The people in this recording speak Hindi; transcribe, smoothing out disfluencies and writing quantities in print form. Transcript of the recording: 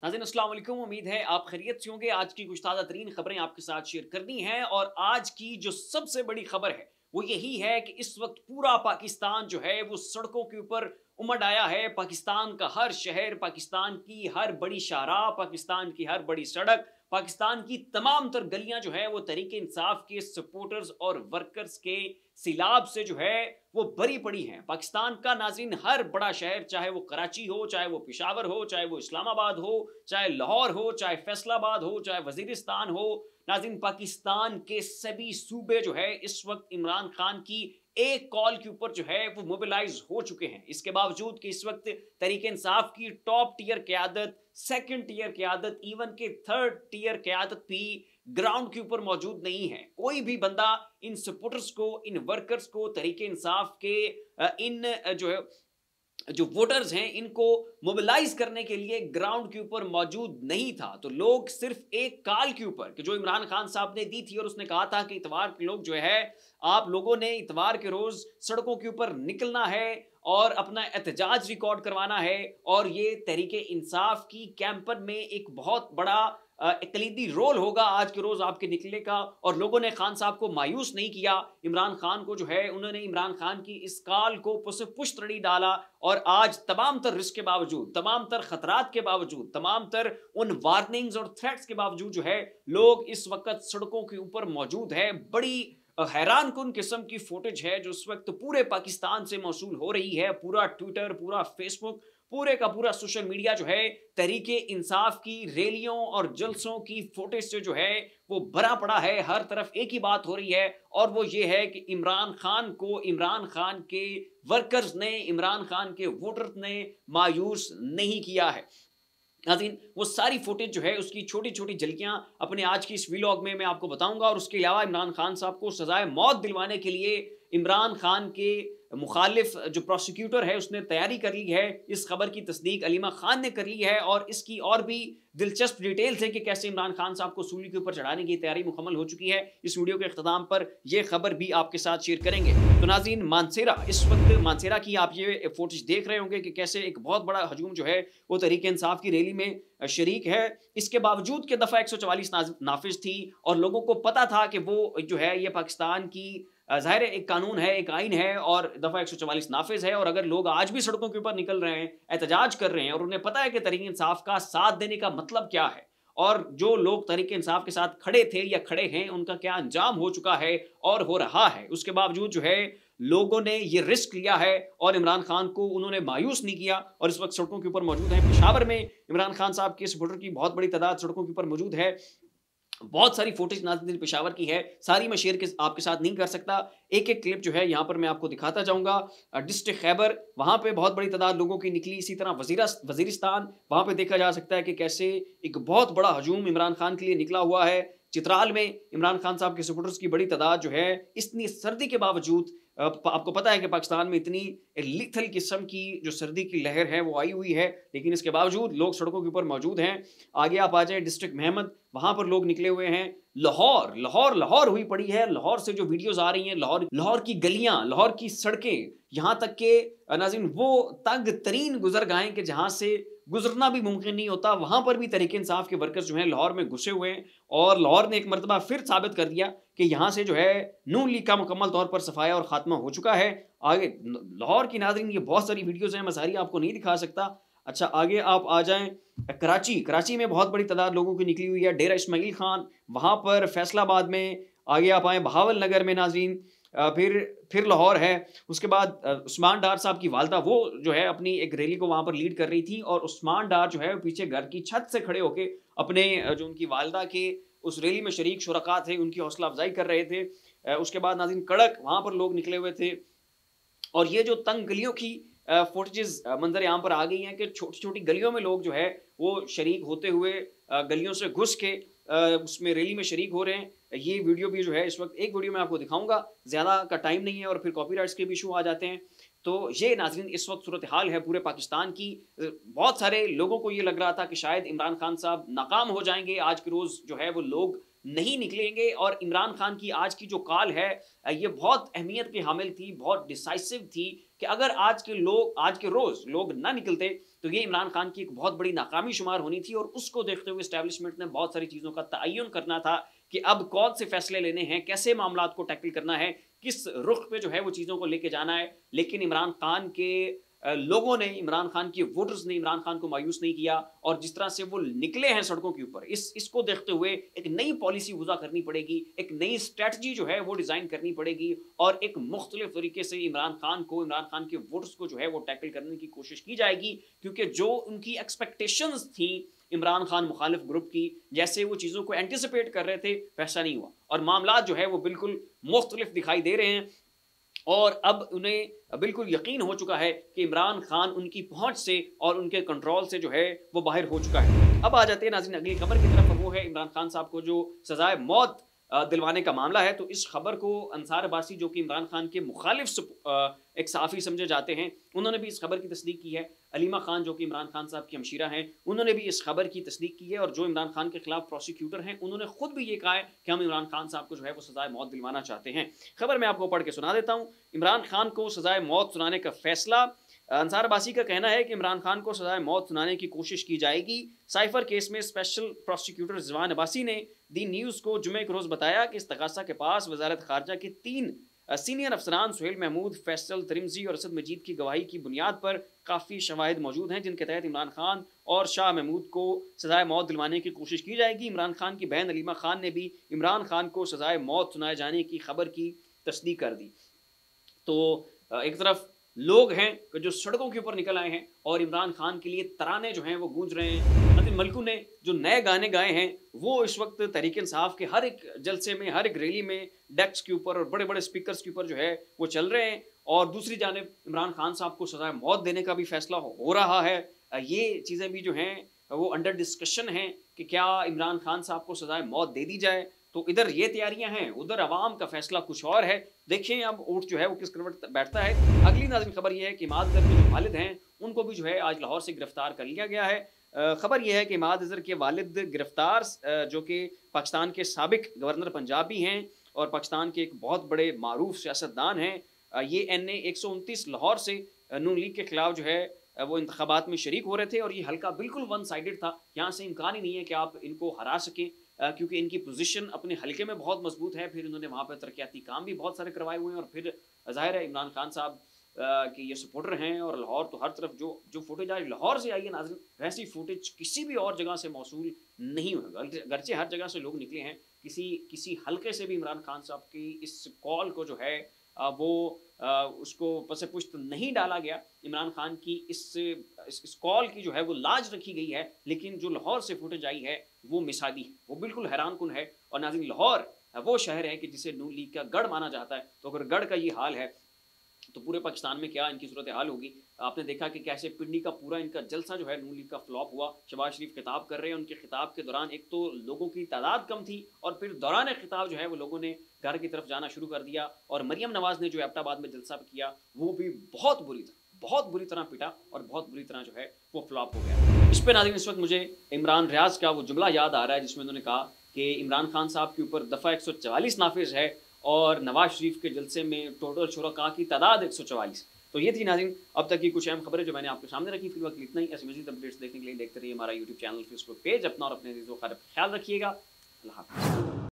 नाज़रीन अस्सलाम वालेकुम। उम्मीद है आप खैरियत से होंगे। आज की कुछ ताज़ा तरीन खबरें आपके साथ शेयर करनी है और आज की जो सबसे बड़ी खबर है वो यही है कि इस वक्त पूरा पाकिस्तान जो है वो सड़कों के ऊपर उमड़ आया है। पाकिस्तान का हर शहर, पाकिस्तान की हर बड़ी शाहराह, पाकिस्तान की हर बड़ी सड़क, पाकिस्तान की तमाम तर गलियां जो है वो तहरीके इंसाफ के सपोर्टर्स और वर्कर्स के सिलाब से जो है वो भरी पड़ी हैं। पाकिस्तान का नाज़रीन हर बड़ा शहर, चाहे वो कराची हो, चाहे वो पेशावर हो, चाहे वो इस्लामाबाद हो, चाहे लाहौर हो, चाहे फैसलाबाद हो, चाहे वजीरिस्तान हो, नाज़रीन पाकिस्तान के सभी सूबे जो है इस वक्त इमरान खान की एक कॉल के ऊपर जो है वो मोबिलाइज हो चुके हैं। इसके बावजूद कि इस वक्त तहरीके इंसाफ की टॉप टियर क़यादत, सेकंड टियर क़यादत, इवन के थर्ड टियर क़यादत भी ग्राउंड के ऊपर मौजूद नहीं है। कोई भी बंदा इन सपोर्टर्स को, इन वर्कर्स को, तहरीके इंसाफ के जो है जो वोटर्स हैं इनको मोबिलाइज करने के लिए ग्राउंड के ऊपर मौजूद नहीं था। तो लोग सिर्फ एक कॉल के ऊपर कि जो इमरान खान साहब ने दी थी और उसने कहा था कि इतवार के लोग जो है आप लोगों ने इतवार के रोज सड़कों के ऊपर निकलना है और अपना एहतजाज रिकॉर्ड करवाना है और ये तहरीके इंसाफ की कैंपेन में एक बहुत बड़ा एक कलीदी रोल होगा आज के रोज आपके निकलने का। और लोगों ने खान साहब को मायूस नहीं किया। इमरान खान को जो है उन्होंने इमरान खान की इस कॉल को पुष्तड़ी डाला और आज तमाम तर रिस्क के बावजूद, तमाम तर खतरात के बावजूद, तमाम तर उन वार्निंग्स और थ्रेट्स के बावजूद जो है लोग इस वक्त सड़कों के ऊपर मौजूद है। बड़ी हैरान कुन किस्म की फुटेज है जो इस वक्त पूरे पाकिस्तान से मौसूल हो रही है। पूरा ट्विटर, पूरा फेसबुक, पूरे का पूरा सोशल मीडिया जो है तहरीके इंसाफ की रैलियों और जलसों की फुटेज से जो है वो भरा पड़ा है। हर तरफ एक ही बात हो रही है और वो ये है कि इमरान खान को, इमरान खान के वर्कर्स ने, इमरान खान के वोटर्स ने मायूस नहीं किया है। नाज़रीन वो सारी फुटेज जो है उसकी छोटी छोटी झलकियां अपने आज की इस व्लॉग में मैं आपको बताऊंगा। और उसके अलावा इमरान खान साहब को सजाए मौत दिलवाने के लिए इमरान खान के मुखालिफ जो प्रोसिक्यूटर है उसने तैयारी कर ली है। इस खबर की तस्दीक अलीमा खान ने कर ली है और इसकी और भी दिलचस्प डिटेल्स है कि कैसे इमरान खान साहब को सूली के ऊपर चढ़ाने की तैयारी मुकम्मल हो चुकी है। इस वीडियो के अख्ताम पर यह खबर भी आपके साथ शेयर करेंगे। तो नाज़रीन मानसेरा, इस वक्त मानसेरा की आप ये फुटेज देख रहे होंगे कि कैसे एक बहुत बड़ा हजूम जो है वो तहरीके इंसाफ की रैली में शरीक है। इसके बावजूद कि दफ़ा 144 नाफिज थी और लोगों को पता था कि वो जो है ये पाकिस्तान की ज़ाहिर एक कानून है, एक आइन है और दफ़ा 144 नाफिज है। और अगर लोग आज भी सड़कों के ऊपर निकल रहे हैं, एहतजाज कर रहे हैं और उन्हें पता है कि तहरीक इंसाफ का साथ देने का मतलब क्या है और जो लोग तहरीक इंसाफ के साथ खड़े थे या खड़े हैं उनका क्या अंजाम हो चुका है और हो रहा है, उसके बावजूद जो है लोगों ने ये रिस्क लिया है और इमरान खान को उन्होंने मायूस नहीं किया और इस वक्त सड़कों के ऊपर मौजूद हैं। पेशावर में इमरान खान साहब के सपोर्टर की बहुत बड़ी तादाद सड़कों के ऊपर मौजूद है। बहुत सारी फुटेज नाज़रीन पेशावर की है, सारी मैं शेयर आपके साथ नहीं कर सकता। एक एक क्लिप जो है यहाँ पर मैं आपको दिखाता जाऊँगा। डिस्ट्रिक्ट खैबर, वहाँ पे बहुत बड़ी तादाद लोगों की निकली। इसी तरह वजीरिस्तान, वहाँ पे देखा जा सकता है कि कैसे एक बहुत बड़ा हजूम इमरान खान के लिए निकला हुआ है। चित्राल में इमरान खान साहब के सपोर्टर्स की बड़ी तादाद जो है इतनी सर्दी के बावजूद, आपको पता है कि पाकिस्तान में इतनी लिथल किस्म की जो सर्दी की लहर है वो आई हुई है, लेकिन इसके बावजूद लोग सड़कों के ऊपर मौजूद हैं। आगे आप आ जाएं डिस्ट्रिक्ट मेहमद, वहां पर लोग निकले हुए हैं। लाहौर लाहौर लाहौर हुई पड़ी है। लाहौर से जो वीडियोस आ रही हैं, लाहौर लाहौर की गलियां, लाहौर की सड़कें, यहाँ तक के नाज़रीन वो तंग तरीन गुजरगाहें कि जहाँ से गुजरना भी मुमकिन नहीं होता, वहां पर भी तहरीके इंसाफ के वर्कर्स जो हैं लाहौर में घुसे हुए हैं। और लाहौर ने एक मरतबा फिर साबित कर दिया कि यहाँ से जो है नून लीग का मुकम्मल तौर पर सफाया और खात्मा हो चुका है। आगे लाहौर की नाज़रीन ये बहुत सारी वीडियोस हैं, मैं सारी आपको नहीं दिखा सकता। अच्छा आगे आप आ जाएं कराची, कराची में बहुत बड़ी तादाद लोगों की निकली हुई है। डेरा इस्माइल खान, वहाँ पर फैसलाबाद में। आगे आप आए बहावल नगर में नाज़रीन, फिर लाहौर है। उसके बाद उस्मान डार साहब की वालदा, वो जो है अपनी एक रैली को वहाँ पर लीड कर रही थी और उस्मान डार जो है पीछे घर की छत से खड़े होके अपने जो उनकी वालदा के उस रैली में शरीक शुरका थे उनकी हौसला अफजाई कर रहे थे। उसके बाद नाज़रीन कड़क, वहाँ पर लोग निकले हुए थे। और ये जो तंग गलियों की फुटेजेस मंजर यहाँ पर आ गई हैं कि छोटी छोटी गलियों में लोग जो है वो शरीक होते हुए गलियों से घुस के उसमें रैली में शरीक हो रहे हैं। ये वीडियो भी जो है इस वक्त एक वीडियो में आपको दिखाऊंगा, ज़्यादा का टाइम नहीं है और फिर कॉपीराइट्स के भी इशू आ जाते हैं। तो ये नाज़रीन इस वक्त सूरत हाल है पूरे पाकिस्तान की। बहुत सारे लोगों को ये लग रहा था कि शायद इमरान खान साहब नाकाम हो जाएंगे, आज के रोज़ जो है वो लोग नहीं निकलेंगे। और इमरान खान की आज की जो कॉल है ये बहुत अहमियत की हामिल थी, बहुत डिसाइसिव थी कि अगर आज के रोज़ लोग ना निकलते तो ये इमरान खान की एक बहुत बड़ी नाकामी शुमार होनी थी। और उसको देखते हुए एस्टैब्लिशमेंट ने बहुत सारी चीज़ों का तयन करना था कि अब कौन से फैसले लेने हैं, कैसे मामलात को टैकल करना है, किस रुख पे जो है वो चीज़ों को लेके जाना है। लेकिन इमरान खान के लोगों ने, इमरान खान के वोटर्स ने इमरान खान को मायूस नहीं किया। और जिस तरह से वो निकले हैं सड़कों के ऊपर, इसको देखते हुए एक नई पॉलिसी वज़ा करनी पड़ेगी, एक नई स्ट्रैटेजी जो है वो डिज़ाइन करनी पड़ेगी और एक मुख्तलिफ तरीके से इमरान खान के वोटर्स को जो है वो टैकल करने की कोशिश की जाएगी। क्योंकि जो उनकी एक्सपेक्टेशंस थी इमरान खान मुखालिफ ग्रुप की, जैसे वो चीज़ों को एंटिसिपेट कर रहे थे, वैसा नहीं हुआ और मामला जो है वो बिल्कुल मुख्तलिफ दिखाई दे रहे हैं। और अब उन्हें बिल्कुल यकीन हो चुका है कि इमरान खान उनकी पहुंच से और उनके कंट्रोल से जो है वो बाहर हो चुका है। अब आ जाते हैं नाज़रीन अगली खबर की तरफ, और वो है इमरान खान साहब को जो सजाए मौत दिलवाने का मामला है। तो इस खबर को अंसार अब्बासी, जो कि इमरान खान के मुखालिफ एक सहाफ़ी समझे जाते हैं, उन्होंने भी इस खबर की तस्दीक की है। अलीमा खान, जो कि इमरान खान साहब की हमशीरा हैं, उन्होंने भी इस खबर की तस्दीक की है। और जो इमरान खान के खिलाफ प्रोसिक्यूटर हैं, उन्होंने खुद भी ये कहा है कि हम इमरान खान साहब को जो है वो सजाए मौत दिलवाना चाहते हैं। खबर मैं आपको पढ़ के सुना देता हूँ। इमरान खान को सजाए मौत सुनाने का फैसला। अंसार अब्बासी का कहना है कि इमरान खान को सजाए मौत सुनाने की कोशिश की जाएगी। साइफर केस में स्पेशल प्रोसिक्यूटर रिजवान अब्बासी ने दी न्यूज़ को जुमे के रोज़ बताया कि इस्तग़ासा के पास वज़ारत ख़ारजा के 3 सीनियर अफसरान सुहेल महमूद, फैसल तिरमिज़ी और असद मजीद की गवाही की बुनियाद पर काफ़ी शवाहिद मौजूद हैं, जिनके तहत इमरान खान और शाह महमूद को सजाए मौत दिलवाने की कोशिश की जाएगी। इमरान खान की बहन अलीमा खान ने भी इमरान खान को सजाए मौत सुनाए जाने की खबर की तस्दीक कर दी। तो एक तरफ लोग हैं कि जो सड़कों के ऊपर निकल आए हैं और इमरान खान के लिए तराने जो हैं वो गूंज रहे हैं। नाज़रीन मल्कू ने जो नए गाने गाए हैं वो इस वक्त तहरीक इंसाफ के हर एक जलसे में, हर एक रैली में डेस्क के ऊपर और बड़े बड़े स्पीकर्स के ऊपर जो है वो चल रहे हैं। और दूसरी जानिब इमरान खान साहब को सजाए मौत देने का भी फैसला हो रहा है। ये चीज़ें भी जो हैं वो अंडर डिस्कशन हैं कि क्या इमरान खान साहब को सजाए मौत दे दी जाए। तो इधर ये तैयारियां हैं, उधर अवाम का फैसला कुछ और है। देखिए अब ऊँट जो है वो किस करवट बैठता है। अगली नाज़रीन खबर ये है कि इमाद अज़हर के जो वालिद हैं उनको भी जो है आज लाहौर से गिरफ्तार कर लिया गया है। खबर यह है कि इमाद अज़हर के वालिद गिरफ्तार, जो कि पाकिस्तान के साबिक गवर्नर पंजाब भी हैं और पाकिस्तान के एक बहुत बड़े मारूफ सियासतदान हैं। ये NA 129 लाहौर से नून लीग के खिलाफ जो है वो इंतखाबात में शरीक हो रहे थे और ये हल्का बिल्कुल वन साइडेड था। यहाँ से इम्कान ही नहीं है कि आप इनको हरा सकें, क्योंकि इनकी पोजीशन अपने हल्के में बहुत मजबूत है। फिर इन्होंने वहाँ पर तरक्याती काम भी बहुत सारे करवाए हुए हैं और फिर ज़ाहिर है इमरान खान साहब के ये सपोर्टर हैं। और लाहौर तो हर तरफ जो फुटेज आज लाहौर से आई है नाज़रीन, वैसी फुटेज किसी भी और जगह से मौसूल नहीं होगा। अगरचे हर जगह से लोग निकले हैं, किसी हल्के से भी इमरान खान साहब की इस कॉल को जो है वो उसको पसे पुश्त नहीं डाला गया। इमरान खान की इस कॉल की जो है वो लाज रखी गई है। लेकिन जो लाहौर से फुटेज आई है वो मिसाली है, वो बिल्कुल हैरान कुन है। और नाज़रीन लाहौर वो शहर है कि जिसे नून लीग का गढ़ माना जाता है। तो अगर गढ़ का ये हाल है तो पूरे पाकिस्तान में क्या इनकी सूरत हाल होगी। आपने देखा कि कैसे पिंडी का पूरा इनका जलसा जो है नून लीग का फ्लॉप हुआ। शहबाज शरीफ खिताब कर रहे हैं, उनके खिताब के दौरान एक तो लोगों की तादाद कम थी और फिर दौरान खिताब जो है वो लोगों ने घर की तरफ जाना शुरू कर दिया। और मरियम नवाज ने जो एबटाबाद में जलसा किया वो भी बहुत बुरी तरह पिटा और बहुत बुरी तरह जो है वो फ्लॉप हो गया। इस पर नाज़रीन इस वक्त मुझे इमरान रियाज का वो जुमला याद आ रहा है जिसमें उन्होंने कहा कि इमरान खान साहब के ऊपर दफ़ा 144 नाफिज है और नवाज शरीफ के जलसे में टोटल शुरका की तादाद 144। तो ये थी नाज़रीन अब तक की कुछ अहम खबरें जो मैंने आपके सामने रखी। फिर वक्त इतना ही। ऐसी मज़ीद अपडेट्स देखने के लिए देखते रहिए हमारा YouTube चैनल, फेसबुक पेज। अपना और अपने ख्याल रखिएगा। अल्लाह हाफ़िज़।